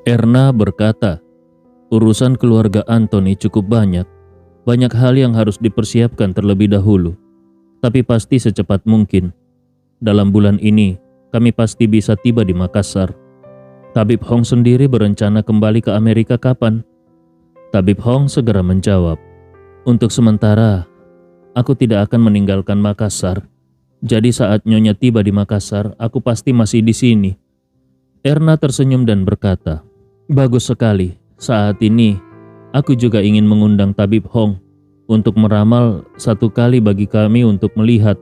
Erna berkata, urusan keluarga Anthony cukup banyak. Banyak hal yang harus dipersiapkan terlebih dahulu. Tapi pasti secepat mungkin. Dalam bulan ini, kami pasti bisa tiba di Makassar. Tabib Hong sendiri berencana kembali ke Amerika kapan? Tabib Hong segera menjawab, untuk sementara, aku tidak akan meninggalkan Makassar. Jadi saat Nyonya tiba di Makassar, aku pasti masih di sini. Erna tersenyum dan berkata, bagus sekali. Saat ini, aku juga ingin mengundang Tabib Hong untuk meramal satu kali bagi kami untuk melihat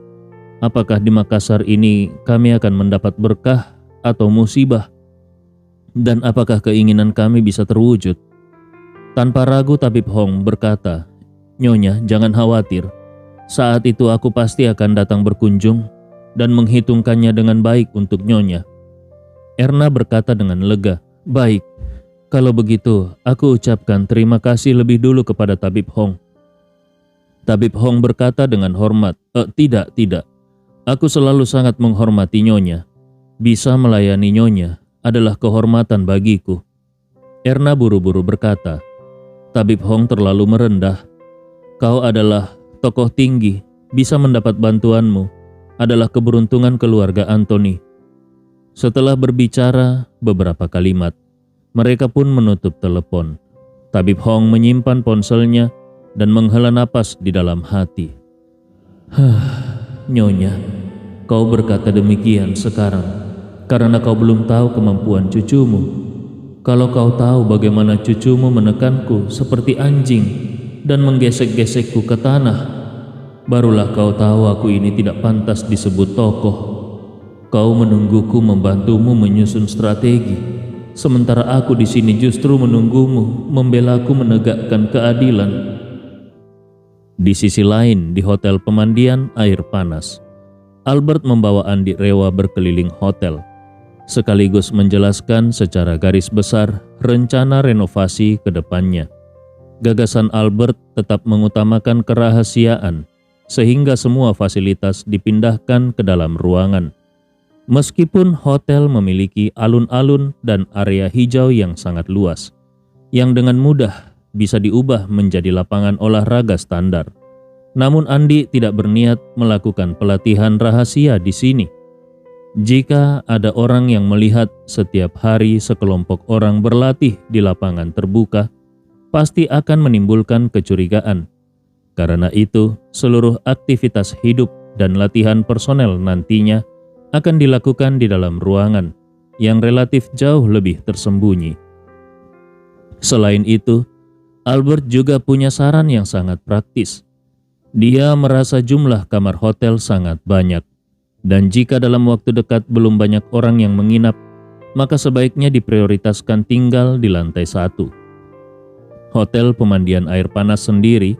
apakah di Makassar ini kami akan mendapat berkah atau musibah, dan apakah keinginan kami bisa terwujud. Tanpa ragu Tabib Hong berkata, Nyonya jangan khawatir, saat itu aku pasti akan datang berkunjung dan menghitungkannya dengan baik untuk Nyonya. Erna berkata dengan lega, baik, kalau begitu aku ucapkan terima kasih lebih dulu kepada Tabib Hong. Tabib Hong berkata dengan hormat, tidak. Aku selalu sangat menghormati Nyonya. Bisa melayani Nyonya adalah kehormatan bagiku. Erna buru-buru berkata, Tabib Hong terlalu merendah. Kau adalah tokoh tinggi, bisa mendapat bantuanmu adalah keberuntungan keluarga Anthony. Setelah berbicara beberapa kalimat, mereka pun menutup telepon. Tabib Hong menyimpan ponselnya dan menghela napas di dalam hati. Nyonya, kau berkata demikian sekarang karena kau belum tahu kemampuan cucumu. Kalau kau tahu bagaimana cucumu menekanku seperti anjing dan menggesek-gesekku ke tanah, barulah kau tahu aku ini tidak pantas disebut tokoh. Kau menungguku membantumu menyusun strategi, sementara aku di sini justru menunggumu membelaku menegakkan keadilan. Di sisi lain, di hotel pemandian air panas, Albert membawa Andi Rewa berkeliling hotel, sekaligus menjelaskan secara garis besar rencana renovasi ke depannya. Gagasan Albert tetap mengutamakan kerahasiaan, sehingga semua fasilitas dipindahkan ke dalam ruangan. Meskipun hotel memiliki alun-alun dan area hijau yang sangat luas, yang dengan mudah bisa diubah menjadi lapangan olahraga standar. Namun Andi tidak berniat melakukan pelatihan rahasia di sini. Jika ada orang yang melihat setiap hari sekelompok orang berlatih di lapangan terbuka, pasti akan menimbulkan kecurigaan. Karena itu, seluruh aktivitas hidup dan latihan personel nantinya akan dilakukan di dalam ruangan yang relatif jauh lebih tersembunyi. Selain itu, Albert juga punya saran yang sangat praktis. Dia merasa jumlah kamar hotel sangat banyak, dan jika dalam waktu dekat belum banyak orang yang menginap, maka sebaiknya diprioritaskan tinggal di lantai 1. Hotel pemandian air panas sendiri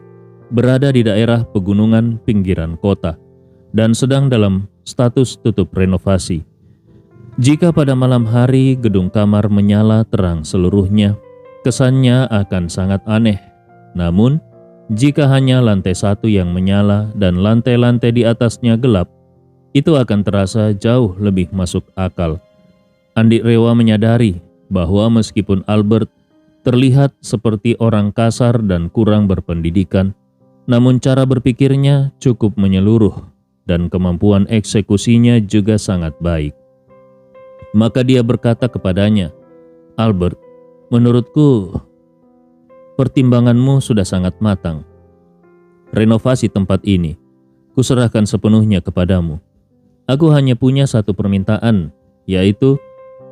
berada di daerah pegunungan pinggiran kota dan sedang dalam status tutup renovasi. Jika pada malam hari gedung kamar menyala terang seluruhnya, kesannya akan sangat aneh. Namun, jika hanya lantai 1 yang menyala dan lantai-lantai di atasnya gelap, itu akan terasa jauh lebih masuk akal. Andi Rewa menyadari bahwa meskipun Albert terlihat seperti orang kasar dan kurang berpendidikan, namun cara berpikirnya cukup menyeluruh dan kemampuan eksekusinya juga sangat baik. Maka dia berkata kepadanya, Albert, menurutku pertimbanganmu sudah sangat matang. Renovasi tempat ini kuserahkan sepenuhnya kepadamu. Aku hanya punya satu permintaan, yaitu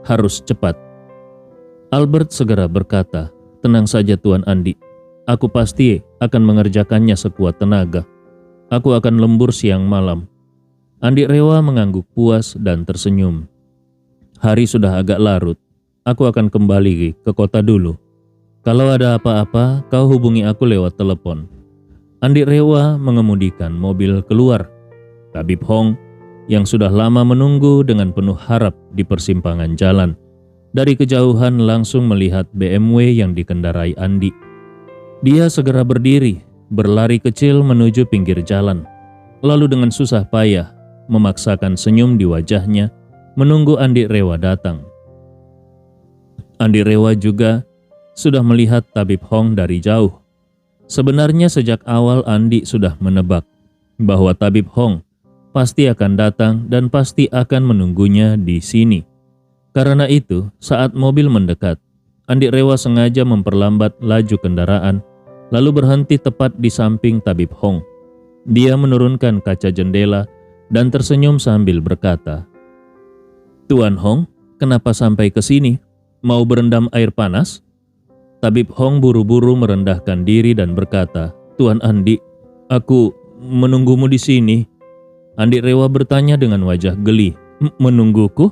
harus cepat. Albert segera berkata, tenang saja Tuan Andi, aku pasti akan mengerjakannya sekuat tenaga. Aku akan lembur siang malam. Andi Rewa mengangguk puas dan tersenyum. Hari sudah agak larut. Aku akan kembali ke kota dulu. Kalau ada apa-apa, kau hubungi aku lewat telepon. Andi Rewa mengemudikan mobil keluar. Tabib Hong yang sudah lama menunggu dengan penuh harap di persimpangan jalan, dari kejauhan langsung melihat BMW yang dikendarai Andi. Dia segera berdiri, berlari kecil menuju pinggir jalan, lalu dengan susah payah memaksakan senyum di wajahnya menunggu Andi Rewa datang. Andi Rewa juga sudah melihat Tabib Hong dari jauh. Sebenarnya sejak awal Andi sudah menebak bahwa Tabib Hong pasti akan datang dan pasti akan menunggunya di sini. Karena itu, saat mobil mendekat, Andi Rewa sengaja memperlambat laju kendaraan, lalu berhenti tepat di samping Tabib Hong. Dia menurunkan kaca jendela dan tersenyum sambil berkata, "Tuan Hong, kenapa sampai ke sini? Mau berendam air panas?" Tabib Hong buru-buru merendahkan diri dan berkata, "Tuan Andi, aku menunggumu di sini." Andi Rewa bertanya dengan wajah geli, "Menungguku?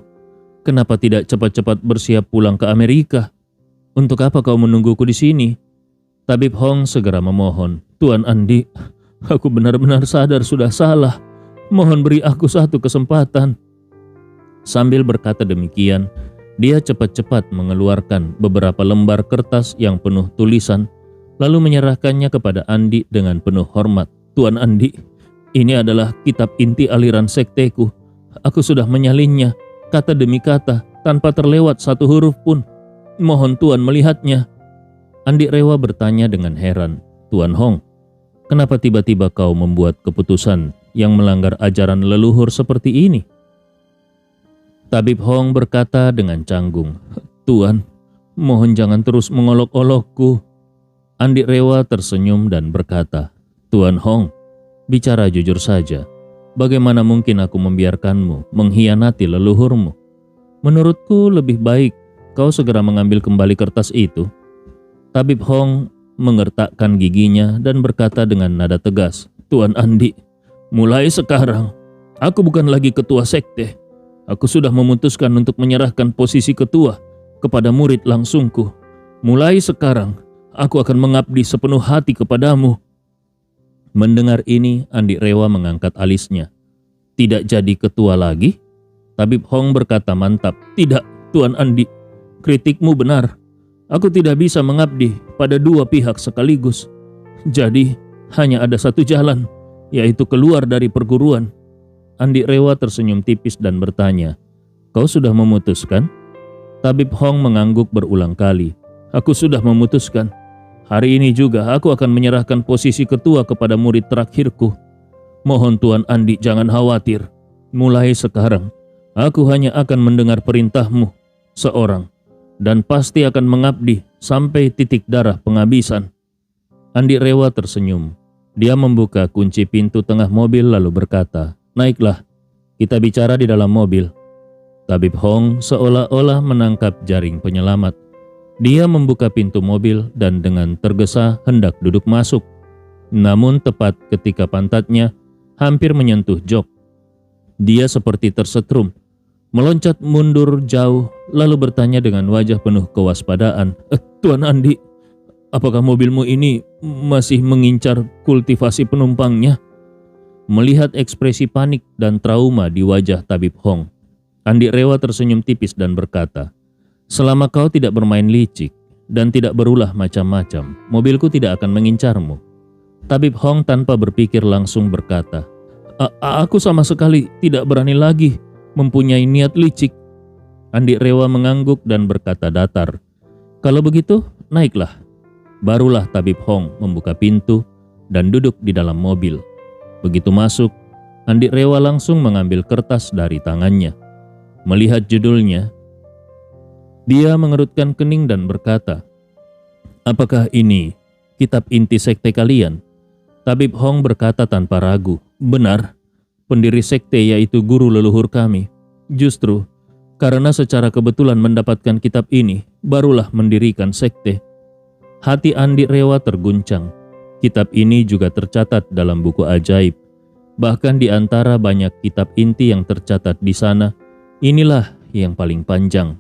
Kenapa tidak cepat-cepat bersiap pulang ke Amerika? Untuk apa kau menungguku di sini?" Tabib Hong segera memohon, "Tuan Andi, aku benar-benar sadar sudah salah. Mohon beri aku satu kesempatan." Sambil berkata demikian, dia cepat-cepat mengeluarkan beberapa lembar kertas yang penuh tulisan, lalu menyerahkannya kepada Andi dengan penuh hormat. "Tuan Andi, ini adalah kitab inti aliran sekteku. Aku sudah menyalinnya, kata demi kata, tanpa terlewat satu huruf pun. Mohon Tuan melihatnya." Andi Rewa bertanya dengan heran, "Tuan Hong, kenapa tiba-tiba kau membuat keputusan yang melanggar ajaran leluhur seperti ini?" Tabib Hong berkata dengan canggung, "Tuan, mohon jangan terus mengolok-olokku." Andi Rewa tersenyum dan berkata, "Tuan Hong, bicara jujur saja. Bagaimana mungkin aku membiarkanmu mengkhianati leluhurmu? Menurutku lebih baik kau segera mengambil kembali kertas itu." Tabib Hong mengertakkan giginya dan berkata dengan nada tegas, "Tuan Andi, mulai sekarang aku bukan lagi ketua sekte. Aku sudah memutuskan untuk menyerahkan posisi ketua kepada murid langsungku. Mulai sekarang, aku akan mengabdi sepenuh hati kepadamu." Mendengar ini, Andi Rewa mengangkat alisnya. "Tidak jadi ketua lagi?" Tabib Hong berkata mantap, "Tidak, Tuan Andi. Kritikmu benar. Aku tidak bisa mengabdi pada dua pihak sekaligus. Jadi, hanya ada satu jalan, yaitu keluar dari perguruan." Andi Rewa tersenyum tipis dan bertanya, "Kau sudah memutuskan?" Tabib Hong mengangguk berulang kali, "Aku sudah memutuskan. Hari ini juga aku akan menyerahkan posisi ketua kepada murid terakhirku. Mohon Tuan Andi jangan khawatir. Mulai sekarang, aku hanya akan mendengar perintahmu seorang dan pasti akan mengabdi sampai titik darah penghabisan." Andi Rewa tersenyum. Dia membuka kunci pintu tengah mobil lalu berkata, "Naiklah, kita bicara di dalam mobil." Tabib Hong seolah-olah menangkap jaring penyelamat. Dia membuka pintu mobil dan dengan tergesa hendak duduk masuk. Namun tepat ketika pantatnya hampir menyentuh jok, dia seperti tersetrum, meloncat mundur jauh lalu bertanya dengan wajah penuh kewaspadaan, "Tuan Andi, apakah mobilmu ini masih mengincar kultivasi penumpangnya?" Melihat ekspresi panik dan trauma di wajah Tabib Hong, Andi Rewa tersenyum tipis dan berkata, "Selama kau tidak bermain licik dan tidak berulah macam-macam, mobilku tidak akan mengincarmu." Tabib Hong tanpa berpikir langsung berkata, Aku sama sekali tidak berani lagi mempunyai niat licik." Andi Rewa mengangguk dan berkata datar, "Kalau begitu, naiklah." Barulah Tabib Hong membuka pintu dan duduk di dalam mobil. Begitu masuk, Andi Rewa langsung mengambil kertas dari tangannya. Melihat judulnya, dia mengerutkan kening dan berkata, "Apakah ini kitab inti sekte kalian?" Tabib Hong berkata tanpa ragu, "Benar, pendiri sekte yaitu guru leluhur kami. Justru karena secara kebetulan mendapatkan kitab ini, barulah mendirikan sekte." Hati Andi Rewa terguncang. Kitab ini juga tercatat dalam buku ajaib. Bahkan di antara banyak kitab inti yang tercatat di sana, inilah yang paling panjang.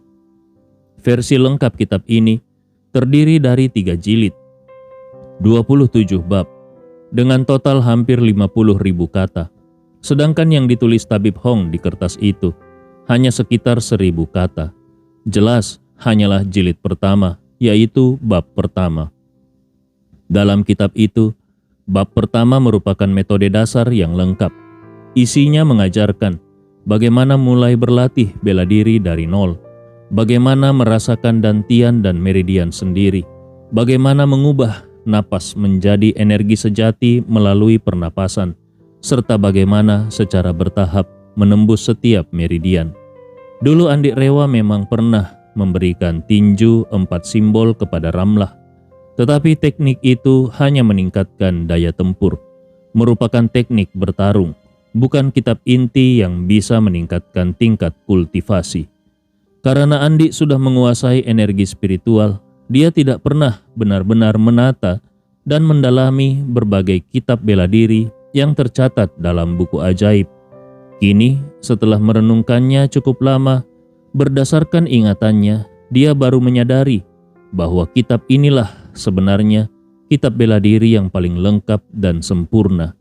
Versi lengkap kitab ini terdiri dari 3 jilid, 27 bab, dengan total hampir 50.000 kata. Sedangkan yang ditulis Tabib Hong di kertas itu hanya sekitar 1.000 kata. Jelas hanyalah jilid pertama, yaitu bab pertama. Dalam kitab itu, bab pertama merupakan metode dasar yang lengkap. Isinya mengajarkan bagaimana mulai berlatih bela diri dari nol, bagaimana merasakan dantian dan meridian sendiri, bagaimana mengubah napas menjadi energi sejati melalui pernapasan, serta bagaimana secara bertahap menembus setiap meridian. Dulu Andi Rewa memang pernah memberikan tinju 4 simbol kepada Ramlah, tetapi teknik itu hanya meningkatkan daya tempur, merupakan teknik bertarung, bukan kitab inti yang bisa meningkatkan tingkat kultivasi. Karena Andi sudah menguasai energi spiritual, dia tidak pernah benar-benar menata dan mendalami berbagai kitab bela diri yang tercatat dalam buku ajaib. Kini, setelah merenungkannya cukup lama, berdasarkan ingatannya, dia baru menyadari bahwa kitab inilah sebenarnya kitab bela diri yang paling lengkap dan sempurna.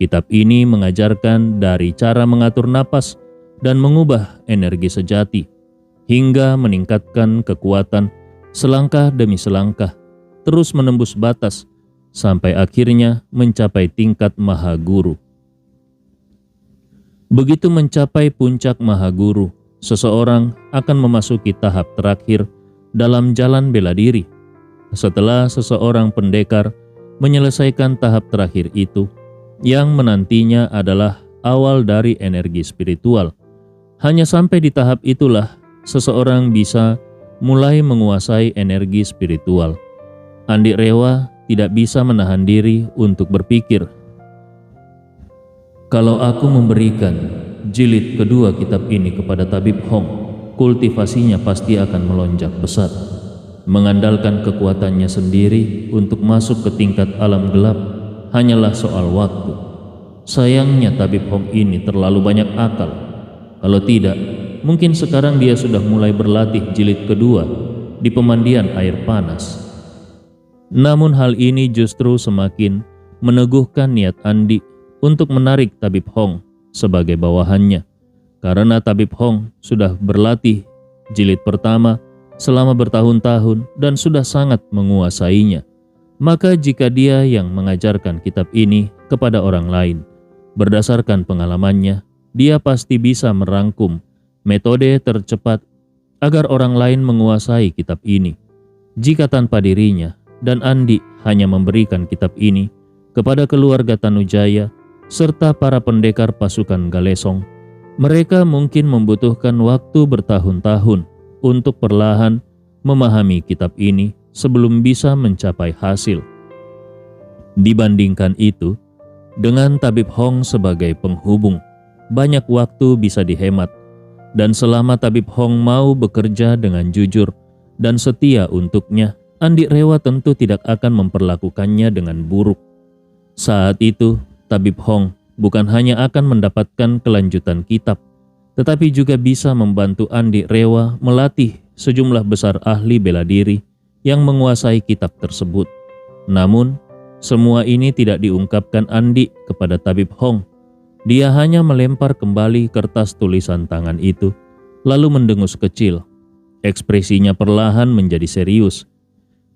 Kitab ini mengajarkan dari cara mengatur napas dan mengubah energi sejati, hingga meningkatkan kekuatan selangkah demi selangkah, terus menembus batas, sampai akhirnya mencapai tingkat Maha Guru. Begitu mencapai puncak Maha Guru, seseorang akan memasuki tahap terakhir dalam jalan bela diri. Setelah seseorang pendekar menyelesaikan tahap terakhir itu, yang menantinya adalah awal dari energi spiritual. Hanya sampai di tahap itulah seseorang bisa mulai menguasai energi spiritual. Andi Rewa tidak bisa menahan diri untuk berpikir, kalau aku memberikan jilid kedua kitab ini kepada Tabib Hong, kultivasinya pasti akan melonjak besar. Mengandalkan kekuatannya sendiri untuk masuk ke tingkat alam gelap hanyalah soal waktu. Sayangnya Tabib Hong ini terlalu banyak akal. Kalau tidak, mungkin sekarang dia sudah mulai berlatih jilid kedua di pemandian air panas. Namun hal ini justru semakin meneguhkan niat Andi untuk menarik Tabib Hong sebagai bawahannya. Karena Tabib Hong sudah berlatih jilid pertama selama bertahun-tahun dan sudah sangat menguasainya. Maka jika dia yang mengajarkan kitab ini kepada orang lain, berdasarkan pengalamannya, dia pasti bisa merangkum metode tercepat agar orang lain menguasai kitab ini. Jika tanpa dirinya dan Andi hanya memberikan kitab ini kepada keluarga Tanujaya serta para pendekar pasukan Galesong, mereka mungkin membutuhkan waktu bertahun-tahun untuk perlahan memahami kitab ini sebelum bisa mencapai hasil. Dibandingkan itu, dengan Tabib Hong sebagai penghubung, banyak waktu bisa dihemat, dan selama Tabib Hong mau bekerja dengan jujur dan setia untuknya, Andi Rewa tentu tidak akan memperlakukannya dengan buruk. Saat itu, Tabib Hong bukan hanya akan mendapatkan kelanjutan kitab, tetapi juga bisa membantu Andi Rewa melatih sejumlah besar ahli bela diri yang menguasai kitab tersebut. Namun, semua ini tidak diungkapkan Andi kepada Tabib Hong. Dia hanya melempar kembali kertas tulisan tangan itu, lalu mendengus kecil. Ekspresinya perlahan menjadi serius.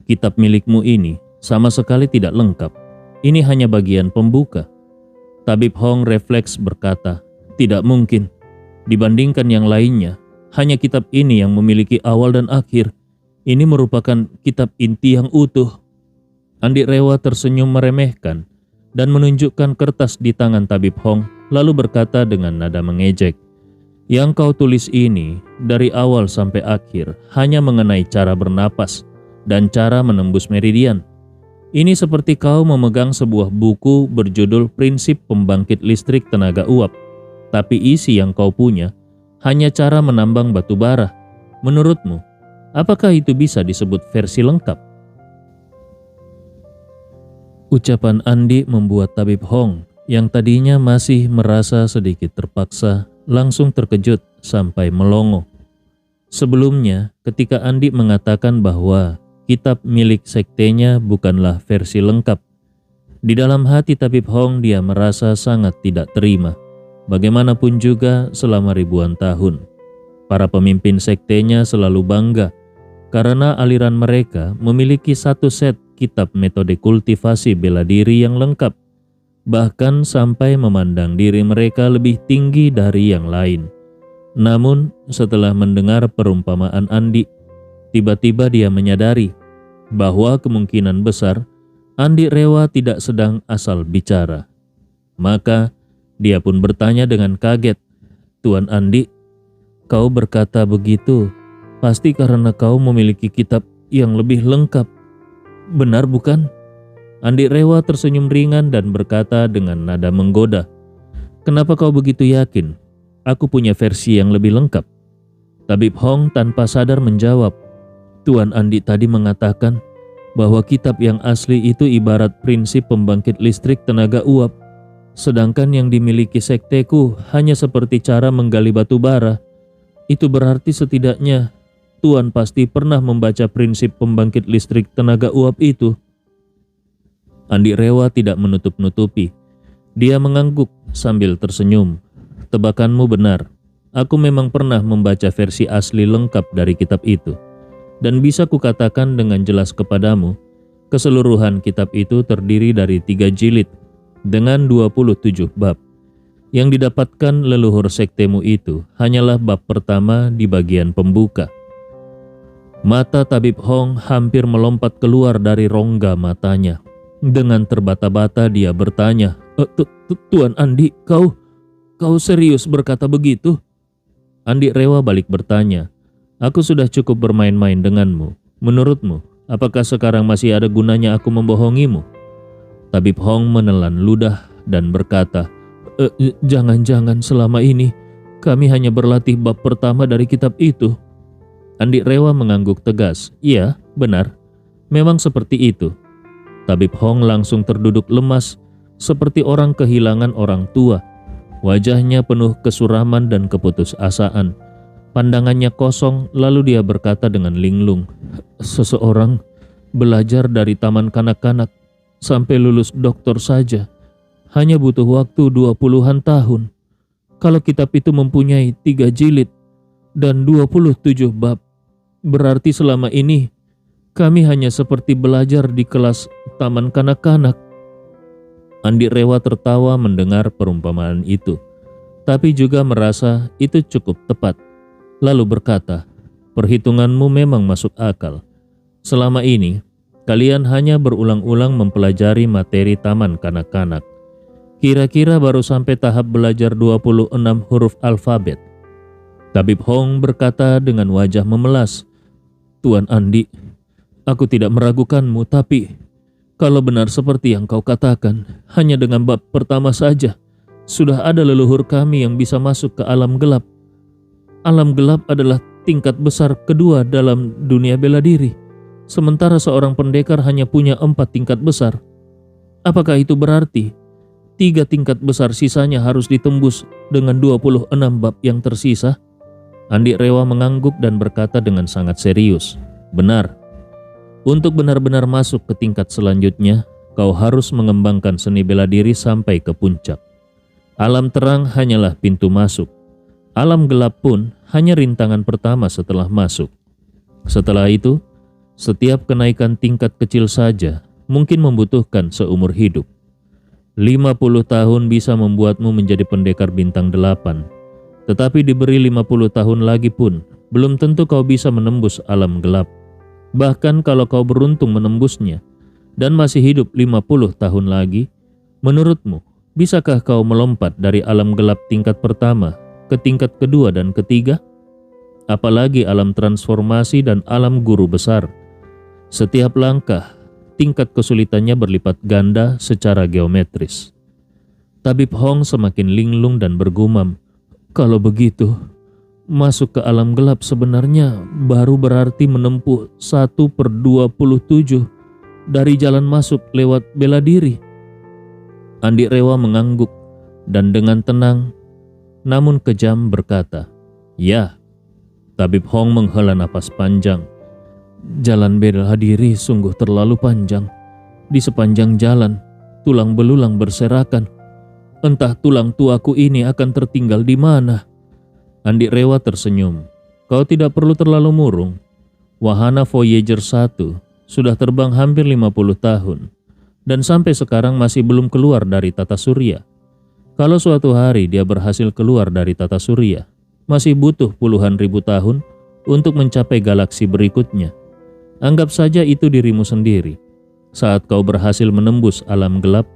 Kitab milikmu ini sama sekali tidak lengkap. Ini hanya bagian pembuka. Tabib Hong refleks berkata, tidak mungkin. Dibandingkan yang lainnya, hanya kitab ini yang memiliki awal dan akhir. Ini merupakan kitab inti yang utuh. Andi Rewa tersenyum meremehkan dan menunjukkan kertas di tangan Tabib Hong, lalu berkata dengan nada mengejek, yang kau tulis ini dari awal sampai akhir hanya mengenai cara bernapas dan cara menembus meridian. Ini seperti kau memegang sebuah buku berjudul Prinsip Pembangkit Listrik Tenaga Uap, tapi isi yang kau punya hanya cara menambang batu bara. Menurutmu, apakah itu bisa disebut versi lengkap? Ucapan Andi membuat Tabib Hong yang tadinya masih merasa sedikit terpaksa langsung terkejut sampai melongo. Sebelumnya, ketika Andi mengatakan bahwa kitab milik sektenya bukanlah versi lengkap, di dalam hati Tabib Hong dia merasa sangat tidak terima. Bagaimanapun juga selama ribuan tahun, para pemimpin sektenya selalu bangga karena aliran mereka memiliki satu set kitab metode kultivasi bela diri yang lengkap, bahkan sampai memandang diri mereka lebih tinggi dari yang lain. Namun setelah mendengar perumpamaan Andi, tiba-tiba dia menyadari bahwa kemungkinan besar Andi Rewa tidak sedang asal bicara. Maka dia pun bertanya dengan kaget, "Tuan Andi, kau berkata begitu pasti karena kau memiliki kitab yang lebih lengkap. Benar bukan?" Andi Rewa tersenyum ringan dan berkata dengan nada menggoda, "Kenapa kau begitu yakin? Aku punya versi yang lebih lengkap." Tabib Hong tanpa sadar menjawab, "Tuan Andi tadi mengatakan bahwa kitab yang asli itu ibarat prinsip pembangkit listrik tenaga uap, sedangkan yang dimiliki sekteku hanya seperti cara menggali batu bara. Itu berarti setidaknya Tuan pasti pernah membaca prinsip pembangkit listrik tenaga uap itu." Andi Rewa tidak menutup-nutupi. Dia mengangguk sambil tersenyum. "Tebakanmu benar. Aku memang pernah membaca versi asli lengkap dari kitab itu. Dan bisa kukatakan dengan jelas kepadamu, keseluruhan kitab itu terdiri dari 3 jilid dengan 27 bab. Yang didapatkan leluhur sektemu itu hanyalah bab pertama di bagian pembuka." Mata Tabib Hong hampir melompat keluar dari rongga matanya. Dengan terbata-bata dia bertanya, Tuan Andi, kau serius berkata begitu?" Andi Rewa balik bertanya, "Aku sudah cukup bermain-main denganmu. Menurutmu, apakah sekarang masih ada gunanya aku membohongimu?" Tabib Hong menelan ludah dan berkata, Jangan-jangan selama ini kami hanya berlatih bab pertama dari kitab itu." Andi Rewa mengangguk tegas, "Iya, benar. Memang seperti itu." Tabib Hong langsung terduduk lemas seperti orang kehilangan orang tua. Wajahnya penuh kesuraman dan keputusasaan. Pandangannya kosong, lalu dia berkata dengan linglung, "Seseorang belajar dari taman kanak-kanak sampai lulus doktor saja hanya butuh waktu 20-an tahun. Kalau kitab itu mempunyai 3 jilid dan 27 bab, berarti selama ini kami hanya seperti belajar di kelas taman kanak-kanak." Andi Rewa tertawa mendengar perumpamaan itu, tapi juga merasa itu cukup tepat. Lalu berkata, "Perhitunganmu memang masuk akal. Selama ini, kalian hanya berulang-ulang mempelajari materi taman kanak-kanak. Kira-kira baru sampai tahap belajar 26 huruf alfabet." Tabib Hong berkata dengan wajah memelas, "Tuan Andi, aku tidak meragukanmu, tapi kalau benar seperti yang kau katakan, hanya dengan bab pertama saja, sudah ada leluhur kami yang bisa masuk ke alam gelap. Alam gelap adalah tingkat besar kedua dalam dunia bela diri, sementara seorang pendekar hanya punya 4 tingkat besar. Apakah itu berarti 3 tingkat besar sisanya harus ditembus dengan 26 bab yang tersisa?" Andi Rewa mengangguk dan berkata dengan sangat serius, "Benar. Untuk benar-benar masuk ke tingkat selanjutnya, kau harus mengembangkan seni bela diri sampai ke puncak. Alam terang hanyalah pintu masuk. Alam gelap pun hanya rintangan pertama setelah masuk. Setelah itu, setiap kenaikan tingkat kecil saja mungkin membutuhkan seumur hidup. 50 tahun bisa membuatmu menjadi pendekar bintang 8, tetapi diberi 50 tahun lagi pun belum tentu kau bisa menembus alam gelap. Bahkan kalau kau beruntung menembusnya dan masih hidup 50 tahun lagi, menurutmu bisakah kau melompat dari alam gelap tingkat pertama ke tingkat kedua dan ketiga? Apalagi alam transformasi dan alam guru besar. Setiap langkah, tingkat kesulitannya berlipat ganda secara geometris." Tabib Hong semakin linglung dan bergumam, "Kalau begitu, masuk ke alam gelap sebenarnya baru berarti menempuh 1/27 dari jalan masuk lewat bela diri." Andi Rewa mengangguk dan dengan tenang namun kejam berkata, "Ya." Tabib Hong menghela napas panjang. "Jalan bela diri sungguh terlalu panjang. Di sepanjang jalan, tulang belulang berserakan. Entah tulang tuaku ini akan tertinggal di mana." Andi Rewa tersenyum. "Kau tidak perlu terlalu murung. Wahana Voyager 1 sudah terbang hampir 50 tahun dan sampai sekarang masih belum keluar dari tata surya. Kalau suatu hari dia berhasil keluar dari tata surya, masih butuh puluhan ribu tahun untuk mencapai galaksi berikutnya. Anggap saja itu dirimu sendiri. Saat kau berhasil menembus alam gelap,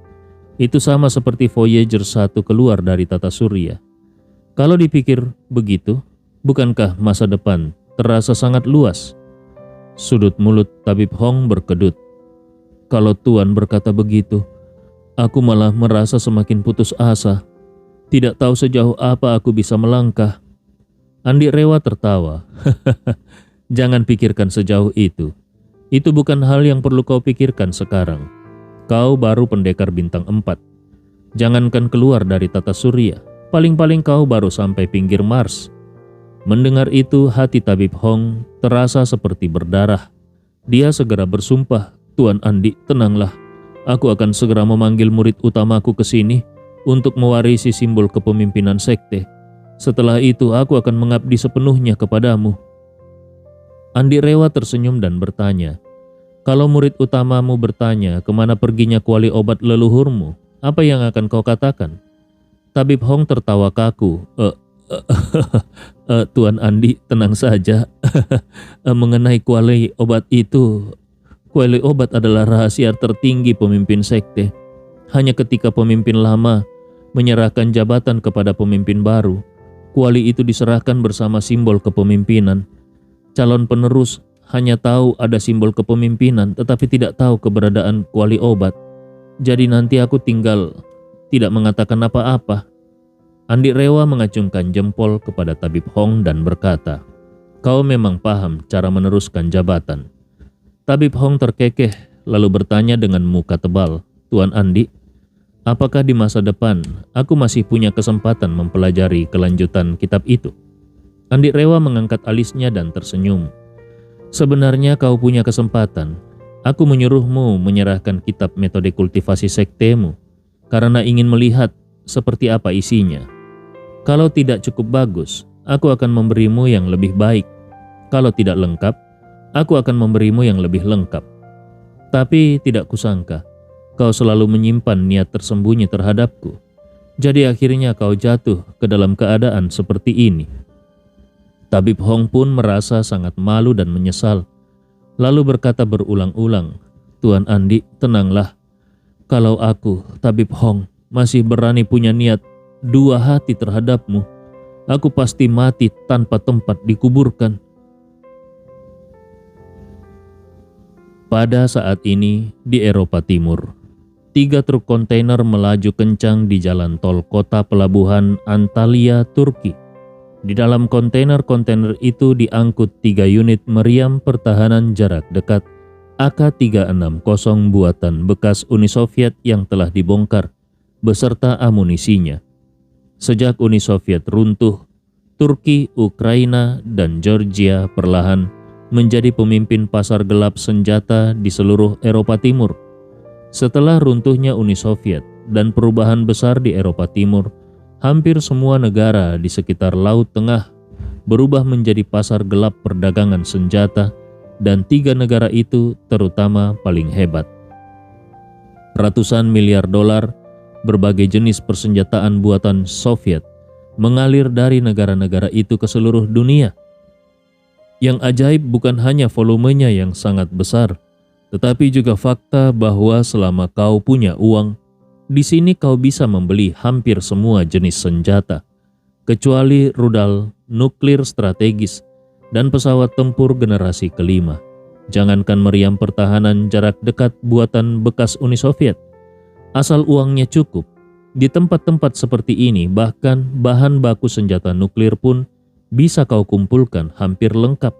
itu sama seperti Voyager 1 keluar dari tata surya. Kalau dipikir begitu, bukankah masa depan terasa sangat luas? Sudut mulut Tabib Hong berkedut. Kalau Tuan berkata begitu, aku malah merasa semakin putus asa. Tidak tahu sejauh apa aku bisa melangkah. Andi Rewa tertawa. Jangan pikirkan sejauh itu. Itu bukan hal yang perlu kau pikirkan sekarang. Kau baru pendekar bintang 4. Jangankan keluar dari tata surya, paling-paling kau baru sampai pinggir Mars. Mendengar itu, hati Tabib Hong terasa seperti berdarah. Dia segera bersumpah, Tuan Andi, tenanglah. Aku akan segera memanggil murid utamaku ke sini untuk mewarisi simbol kepemimpinan sekte. Setelah itu aku akan mengabdi sepenuhnya kepadamu. Andi Rewa tersenyum dan bertanya, kalau murid utamamu bertanya kemana perginya kuali obat leluhurmu, apa yang akan kau katakan? Tabib Hong tertawa kaku. Tuan Andi, tenang saja. Mengenai kuali obat itu, kuali obat adalah rahasia tertinggi pemimpin sekte. Hanya ketika pemimpin lama menyerahkan jabatan kepada pemimpin baru, kuali itu diserahkan bersama simbol kepemimpinan. Calon penerus hanya tahu ada simbol kepemimpinan tetapi tidak tahu keberadaan kuali obat. Jadi nanti aku tinggal tidak mengatakan apa-apa. Andi Rewa mengacungkan jempol kepada Tabib Hong dan berkata, kau memang paham cara meneruskan jabatan. Tabib Hong terkekeh lalu bertanya dengan muka tebal, Tuan Andi, apakah di masa depan aku masih punya kesempatan mempelajari kelanjutan kitab itu? Andi Rewa mengangkat alisnya dan tersenyum. Sebenarnya kau punya kesempatan. Aku menyuruhmu menyerahkan kitab metode kultivasi sektemu karena ingin melihat seperti apa isinya. Kalau tidak cukup bagus, aku akan memberimu yang lebih baik. Kalau tidak lengkap, aku akan memberimu yang lebih lengkap. Tapi tidak kusangka, kau selalu menyimpan niat tersembunyi terhadapku. Jadi akhirnya kau jatuh ke dalam keadaan seperti ini. Tabib Hong pun merasa sangat malu dan menyesal. Lalu berkata berulang-ulang, Tuan Andi, tenanglah. Kalau aku, Tabib Hong, masih berani punya niat dua hati terhadapmu, aku pasti mati tanpa tempat dikuburkan. Pada saat ini di Eropa Timur, 3 truk kontainer melaju kencang di jalan tol kota pelabuhan Antalya, Turki. Di dalam kontainer-kontainer itu diangkut 3 unit meriam pertahanan jarak dekat AK-360 buatan bekas Uni Soviet yang telah dibongkar, beserta amunisinya. Sejak Uni Soviet runtuh, Turki, Ukraina, dan Georgia perlahan menjadi pemimpin pasar gelap senjata di seluruh Eropa Timur. Setelah runtuhnya Uni Soviet dan perubahan besar di Eropa Timur, hampir semua negara di sekitar Laut Tengah berubah menjadi pasar gelap perdagangan senjata, dan 3 negara itu terutama paling hebat. Ratusan miliar dolar berbagai jenis persenjataan buatan Soviet mengalir dari negara-negara itu ke seluruh dunia. Yang ajaib bukan hanya volumenya yang sangat besar, tetapi juga fakta bahwa selama kau punya uang, di sini kau bisa membeli hampir semua jenis senjata, kecuali rudal nuklir strategis dan pesawat tempur generasi kelima. Jangankan meriam pertahanan jarak dekat buatan bekas Uni Soviet, asal uangnya cukup, di tempat-tempat seperti ini bahkan bahan baku senjata nuklir pun bisa kau kumpulkan hampir lengkap.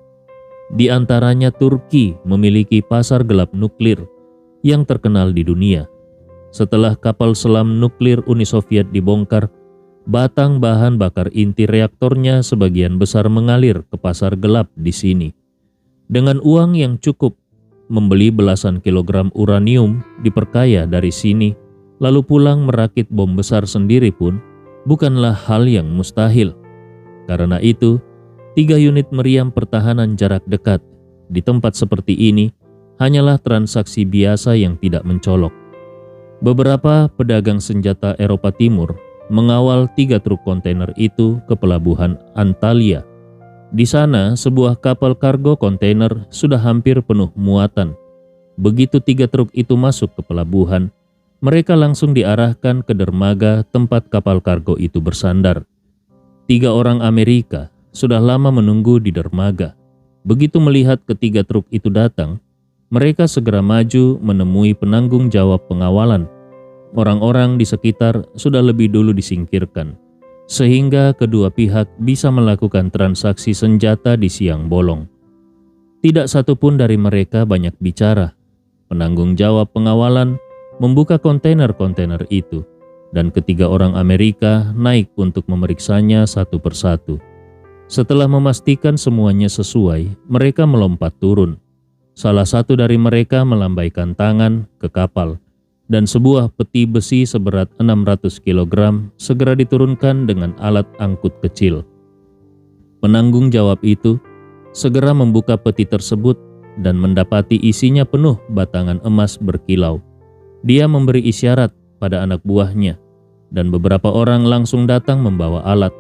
Di antaranya Turki memiliki pasar gelap nuklir yang terkenal di dunia. Setelah kapal selam nuklir Uni Soviet dibongkar, batang bahan bakar inti reaktornya sebagian besar mengalir ke pasar gelap di sini. Dengan uang yang cukup, membeli belasan kilogram uranium diperkaya dari sini, lalu pulang merakit bom besar sendiri pun bukanlah hal yang mustahil. Karena itu, 3 unit meriam pertahanan jarak dekat di tempat seperti ini hanyalah transaksi biasa yang tidak mencolok. Beberapa pedagang senjata Eropa Timur mengawal 3 truk kontainer itu ke pelabuhan Antalya. Di sana, sebuah kapal kargo kontainer sudah hampir penuh muatan. Begitu 3 truk itu masuk ke pelabuhan, mereka langsung diarahkan ke dermaga tempat kapal kargo itu bersandar. 3 orang Amerika sudah lama menunggu di dermaga. Begitu melihat ketiga truk itu datang, mereka segera maju menemui penanggung jawab pengawalan. Orang-orang di sekitar sudah lebih dulu disingkirkan, sehingga kedua pihak bisa melakukan transaksi senjata di siang bolong. Tidak satupun dari mereka banyak bicara. Penanggung jawab pengawalan membuka kontainer-kontainer itu, dan ketiga orang Amerika naik untuk memeriksanya satu persatu. Setelah memastikan semuanya sesuai, mereka melompat turun. Salah satu dari mereka melambaikan tangan ke kapal, dan sebuah peti besi seberat 600 kg segera diturunkan dengan alat angkut kecil. Penanggung jawab itu segera membuka peti tersebut dan mendapati isinya penuh batangan emas berkilau. Dia memberi isyarat pada anak buahnya, dan beberapa orang langsung datang membawa alat,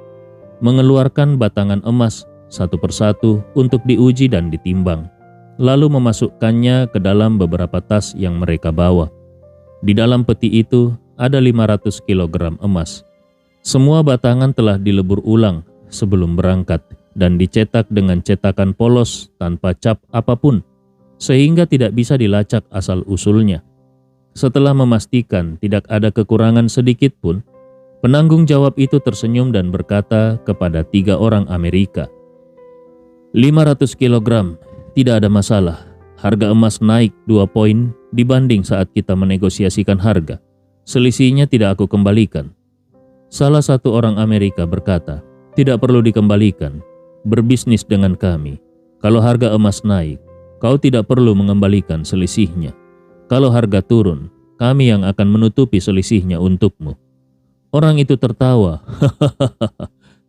mengeluarkan batangan emas satu persatu untuk diuji dan ditimbang, lalu memasukkannya ke dalam beberapa tas yang mereka bawa. Di dalam peti itu ada 500 kg emas. Semua batangan telah dilebur ulang sebelum berangkat dan dicetak dengan cetakan polos tanpa cap apapun, sehingga tidak bisa dilacak asal-usulnya. Setelah memastikan tidak ada kekurangan sedikit pun, penanggung jawab itu tersenyum dan berkata kepada 3 orang Amerika, 500 kg, tidak ada masalah. Harga emas naik 2 poin dibanding saat kita menegosiasikan harga. Selisihnya tidak aku kembalikan. Salah satu orang Amerika berkata, tidak perlu dikembalikan. Berbisnis dengan kami. Kalau harga emas naik, kau tidak perlu mengembalikan selisihnya. Kalau harga turun, kami yang akan menutupi selisihnya untukmu. Orang itu tertawa.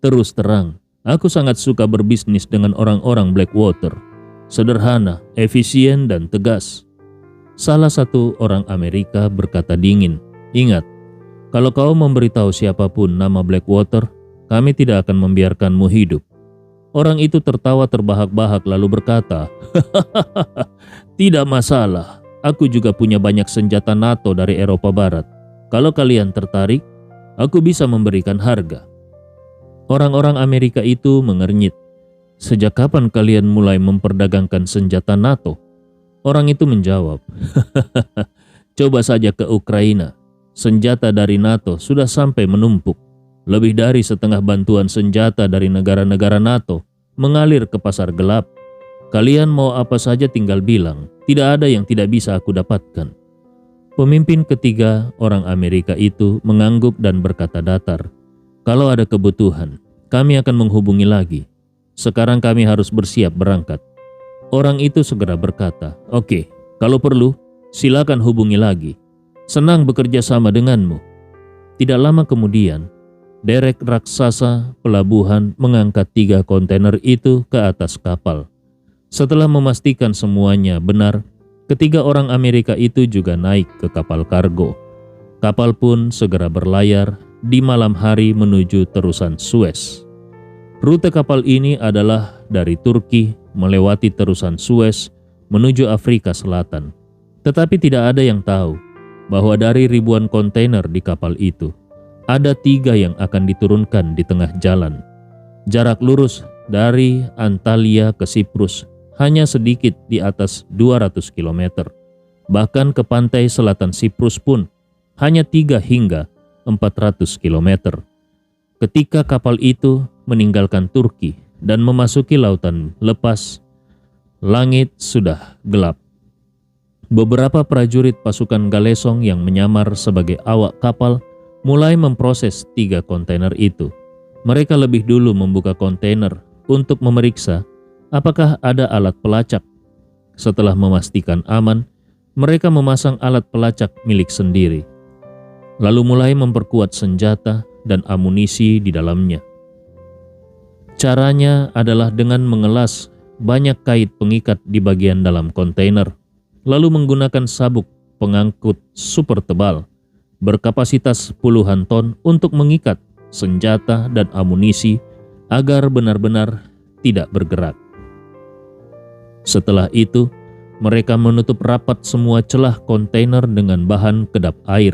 Terus terang, aku sangat suka berbisnis dengan orang-orang Blackwater. Sederhana, efisien, dan tegas. Salah satu orang Amerika berkata dingin, ingat, kalau kau memberitahu siapapun nama Blackwater, kami tidak akan membiarkanmu hidup. Orang itu tertawa terbahak-bahak lalu berkata, tidak masalah, aku juga punya banyak senjata NATO dari Eropa Barat. Kalau kalian tertarik, aku bisa memberikan harga. Orang-orang Amerika itu mengernyit. Sejak kapan kalian mulai memperdagangkan senjata NATO? Orang itu menjawab, coba saja ke Ukraina. Senjata dari NATO sudah sampai menumpuk. Lebih dari setengah bantuan senjata dari negara-negara NATO mengalir ke pasar gelap. Kalian mau apa saja tinggal bilang, tidak ada yang tidak bisa aku dapatkan. Pemimpin ketiga orang Amerika itu mengangguk dan berkata datar, kalau ada kebutuhan, kami akan menghubungi lagi. Sekarang kami harus bersiap berangkat. Orang itu segera berkata, oke, kalau perlu, silakan hubungi lagi. Senang bekerja sama denganmu. Tidak lama kemudian, derek raksasa pelabuhan mengangkat 3 kontainer itu ke atas kapal. Setelah memastikan semuanya benar, ketiga orang Amerika itu juga naik ke kapal kargo. Kapal pun segera berlayar di malam hari menuju terusan Suez. Rute kapal ini adalah dari Turki melewati terusan Suez menuju Afrika Selatan. Tetapi tidak ada yang tahu bahwa dari ribuan kontainer di kapal itu, ada 3 yang akan diturunkan di tengah jalan. Jarak lurus dari Antalya ke Siprus hanya sedikit di atas 200 km. Bahkan ke pantai selatan Siprus pun hanya 3 hingga 400 km. Ketika kapal itu meninggalkan Turki dan memasuki lautan lepas, langit sudah gelap. Beberapa prajurit pasukan Galesong yang menyamar sebagai awak kapal mulai memproses 3 kontainer itu. Mereka lebih dulu membuka kontainer untuk memeriksa apakah ada alat pelacak. Setelah memastikan aman, mereka memasang alat pelacak milik sendiri, lalu mulai memperkuat senjata dan amunisi di dalamnya. Caranya adalah dengan mengelas banyak kait pengikat di bagian dalam kontainer, lalu menggunakan sabuk pengangkut super tebal berkapasitas puluhan ton untuk mengikat senjata dan amunisi agar benar-benar tidak bergerak. Setelah itu, mereka menutup rapat semua celah kontainer dengan bahan kedap air,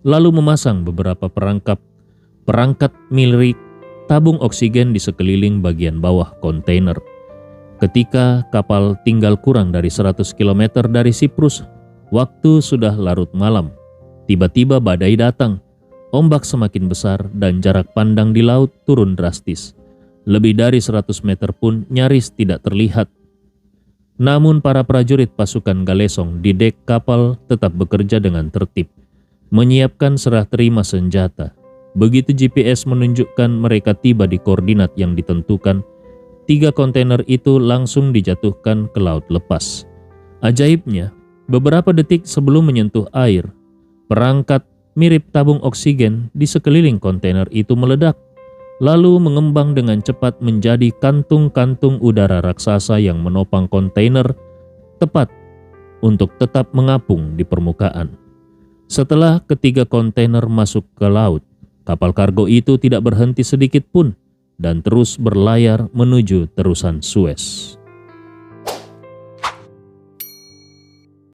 lalu memasang beberapa perangkat milik tabung oksigen di sekeliling bagian bawah kontainer. Ketika kapal tinggal kurang dari 100 km dari Siprus, waktu sudah larut malam. Tiba-tiba badai datang, ombak semakin besar dan jarak pandang di laut turun drastis. Lebih dari 100 meter pun nyaris tidak terlihat. Namun para prajurit pasukan Galesong di dek kapal tetap bekerja dengan tertib, menyiapkan serah terima senjata. Begitu GPS menunjukkan mereka tiba di koordinat yang ditentukan, 3 kontainer itu langsung dijatuhkan ke laut lepas. Ajaibnya, beberapa detik sebelum menyentuh air, perangkat mirip tabung oksigen di sekeliling kontainer itu meledak, lalu mengembang dengan cepat menjadi kantung-kantung udara raksasa yang menopang kontainer tepat untuk tetap mengapung di permukaan. Setelah ketiga kontainer masuk ke laut, kapal kargo itu tidak berhenti sedikit pun dan terus berlayar menuju terusan Suez.